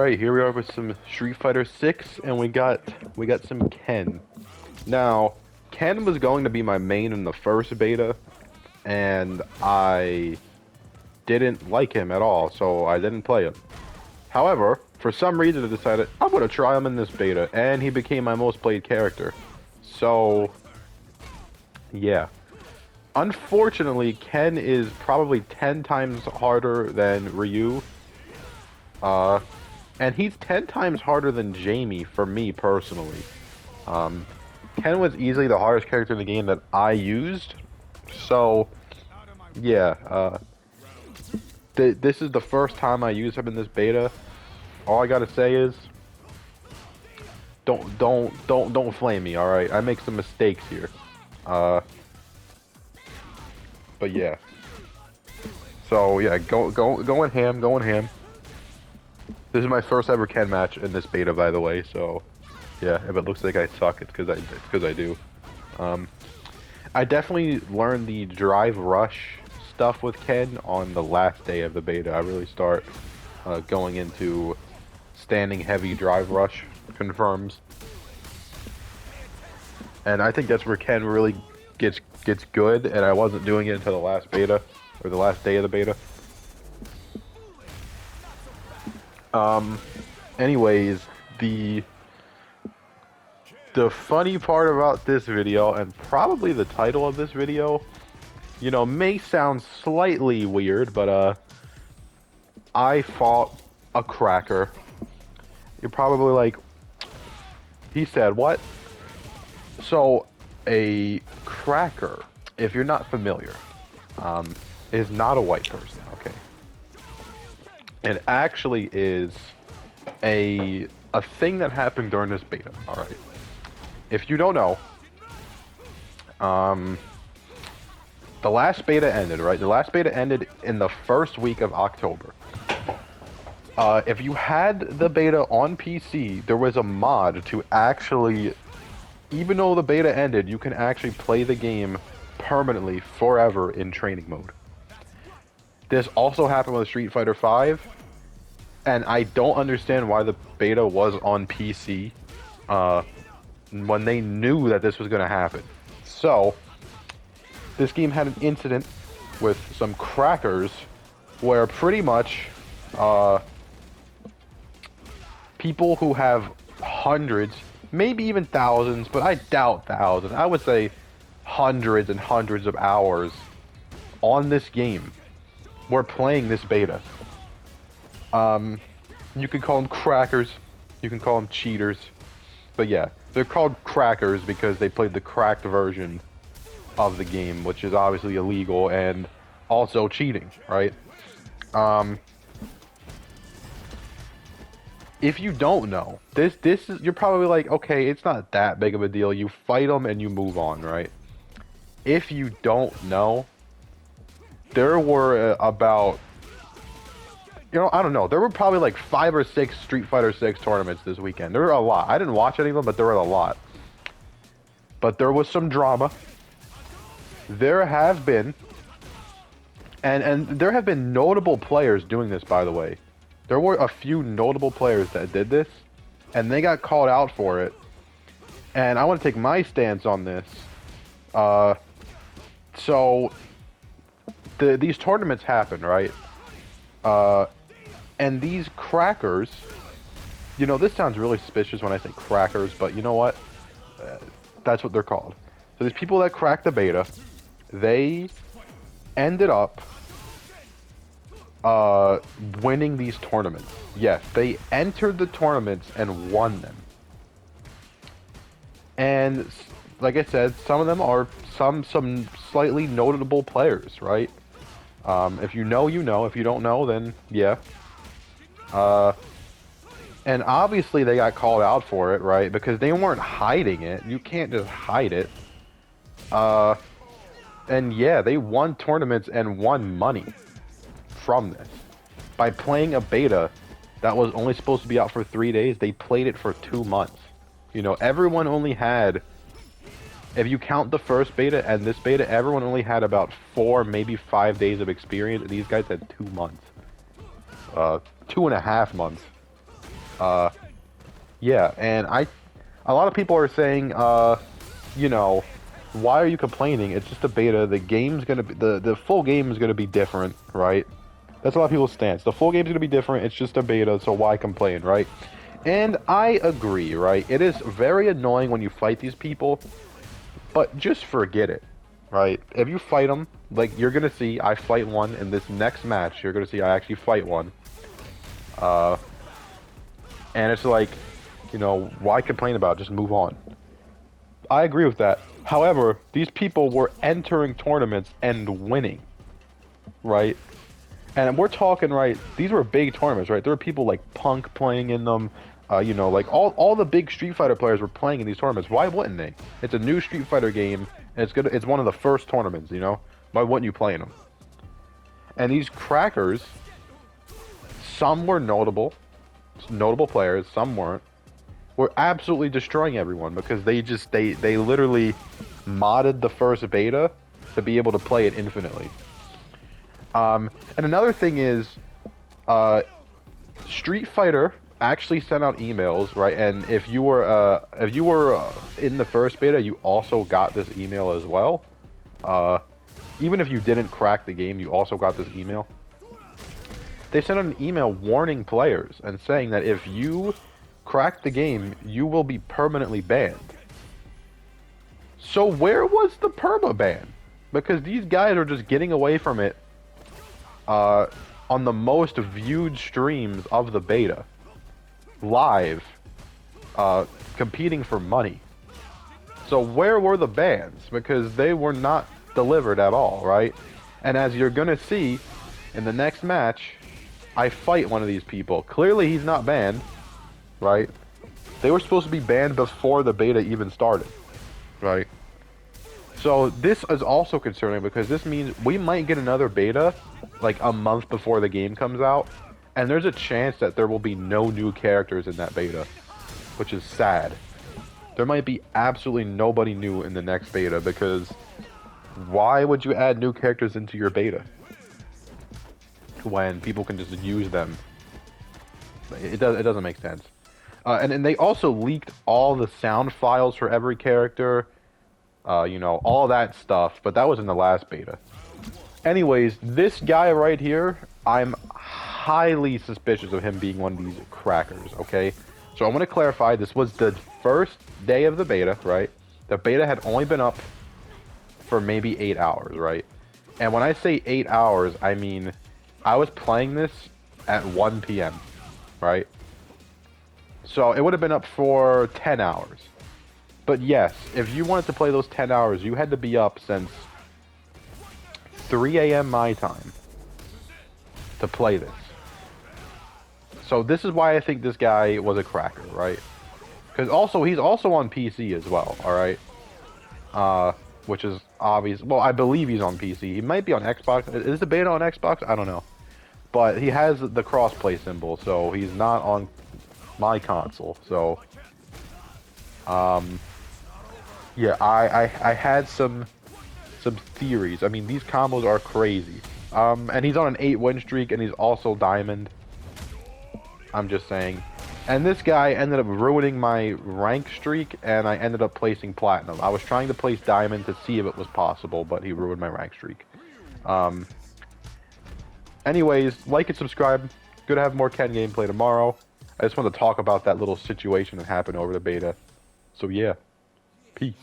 Alright, here we are with some Street Fighter 6, and we got some Ken. Now, Ken was going to be my main in the first beta, and I didn't like him at all, so I didn't play him. However, for some reason I decided I'm gonna try him in this beta, and he became my most played character. So, yeah. Unfortunately, Ken is probably 10 times harder than Ryu. And he's 10 times harder than Jamie for me personally. Ken was easily the hardest character in the game that I used. So, yeah, this is the first time I use him in this beta. All I gotta say is, don't flame me, alright? I make some mistakes here. But yeah. So yeah, going ham. This is my first ever Ken match in this beta, by the way. So yeah, if it looks like I suck, it's because I do. I definitely learned the drive rush stuff with Ken on the last day of the beta. I really start going into standing heavy drive rush confirms, and I think that's where Ken really gets good. And I wasn't doing it until the last beta or the last day of the beta. Anyways, the funny part about this video, and probably the title of this video, you know, may sound slightly weird, but, I fought a cracker. You're probably like, he said what? So, a cracker, if you're not familiar, is not a white person, okay? It actually is a thing that happened during this beta, alright? If you don't know, the last beta ended, right? The last beta ended in the first week of October. If you had the beta on PC, there was a mod to actually, even though the beta ended, you can actually play the game permanently, forever, in training mode. This also happened with Street Fighter V, and I don't understand why the beta was on PC when they knew that this was going to happen. So, this game had an incident with some crackers where pretty much people who have hundreds, maybe even thousands, but I doubt thousands, I would say hundreds and hundreds of hours on this game were playing this beta. You can call them crackers, you can call them cheaters, but yeah, they're called crackers because they played the cracked version of the game, which is obviously illegal and also cheating, right? If you don't know, this is, you're probably like, okay, it's not that big of a deal. You fight them and you move on, right? If you don't know, there were about, you know, I don't know, there were probably like 5 or 6 Street Fighter 6 tournaments this weekend. There were a lot. I didn't watch any of them, but there were a lot. But there was some drama. There have been, and there have been notable players doing this, by the way. There were a few notable players that did this, and they got called out for it. And I want to take my stance on this. So, these tournaments happen, right? And these crackers, you know, this sounds really suspicious when I say crackers, but you know what? That's what they're called. So these people that cracked the beta, they ended up winning these tournaments. Yes, they entered the tournaments and won them. And like I said, some of them are some slightly notable players, right? If you know, you know. If you don't know, then yeah. And obviously they got called out for it, right? Because they weren't hiding it. You can't just hide it. And yeah, they won tournaments and won money from this. By playing a beta that was only supposed to be out for 3 days, they played it for 2 months. You know, everyone only had, if you count the first beta and this beta, everyone only had about 4, maybe 5 days of experience. These guys had 2 months. 2.5 months. Yeah, and a lot of people are saying, you know, why are you complaining? It's just a beta. The game's gonna be the full game is gonna be different, right? That's a lot of people's stance. The full game's gonna be different. It's just a beta, so why complain, right? And I agree, right? It is very annoying when you fight these people, but just forget it, right? If you fight them, like you're gonna see, I fight one in this next match. You're gonna see I actually fight one. And it's like, you know, why complain about it? Just move on. I agree with that. However, these people were entering tournaments and winning, right? And we're talking, right, these were big tournaments, right? There were people like Punk playing in them, you know, like all the big Street Fighter players were playing in these tournaments. Why wouldn't they? It's a new Street Fighter game, and it's one of the first tournaments, you know? Why wouldn't you play in them? And these crackers, some were notable players, some weren't, were absolutely destroying everyone because they literally modded the first beta to be able to play it infinitely. And another thing is, Street Fighter actually sent out emails, right? And if you were in the first beta, you also got this email as well. Even if you didn't crack the game, you also got this email. They sent out an email warning players and saying that if you crack the game, you will be permanently banned. So where was the perma ban? Because these guys are just getting away from it on the most viewed streams of the beta, live, competing for money. So where were the bans? Because they were not delivered at all, right? And as you're gonna see in the next match, I fight one of these people. Clearly he's not banned, right? They were supposed to be banned before the beta even started, right? So this is also concerning because this means we might get another beta like a month before the game comes out, and there's a chance that there will be no new characters in that beta, which is sad. There might be absolutely nobody new in the next beta because why would you add new characters into your beta when people can just use them? It doesn't make sense. And they also leaked all the sound files for every character, you know, all that stuff, but that was in the last beta. Anyways, this guy right here, I'm highly suspicious of him being one of these crackers, okay? So I want to clarify, this was the first day of the beta, right? The beta had only been up for maybe 8 hours, right? And when I say 8 hours, I mean, I was playing this at 1 p.m., right? So it would have been up for 10 hours. But yes, if you wanted to play those 10 hours, you had to be up since 3 a.m. my time to play this. So this is why I think this guy was a cracker, right? Because also, he's also on PC as well, alright? Which is obvious. Well, I believe he's on PC. He might be on Xbox. Is the beta on Xbox? I don't know. But he has the crossplay symbol, so he's not on my console. So, yeah, I had some theories. I mean, these combos are crazy. And he's on an 8-win streak, and he's also diamond. I'm just saying. And this guy ended up ruining my rank streak, and I ended up placing platinum. I was trying to place diamond to see if it was possible, but he ruined my rank streak. Anyways, like and subscribe. Good to have more Ken gameplay tomorrow. I just want to talk about that little situation that happened over the beta. So yeah, peace.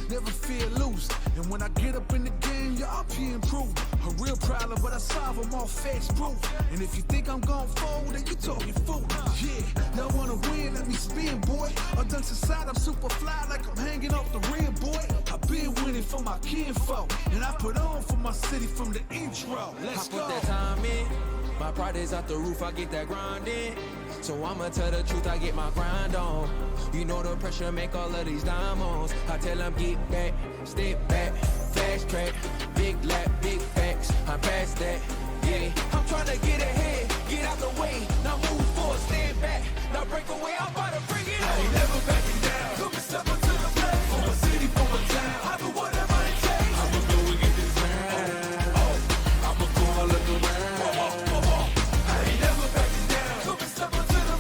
Never feel loose. And when I get up in the game, y'all be improved. A real problem, but I solve them all facts proof. And if you think I'm gon' fold, then you talking fool. Yeah, y'all wanna win, let me spin, boy. I done society, I'm super fly like I'm hanging off the rim, boy. I've been winning for my kinfolk, and I put on for my city from the intro. Let's go. I put that time in. My pride is out the roof, I get that grind in. So I'ma tell the truth, I get my grind on. You know the pressure make all of these diamonds. I tell them get back, step back, fast track, big lap, big facts. I'm past that, yeah. I'm trying to get ahead, get out the way. Now move forward, stand back, now break away. I'm about to bring it on. I ain't never backing down. Took a step up to the plate. For my city, for my town. I do whatever it takes. I'ma go and get this round. Oh, I'ma go all look around. I ain't never backing down. Took a step up to the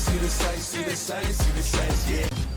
See the sights, see the sights, see the sights, yeah.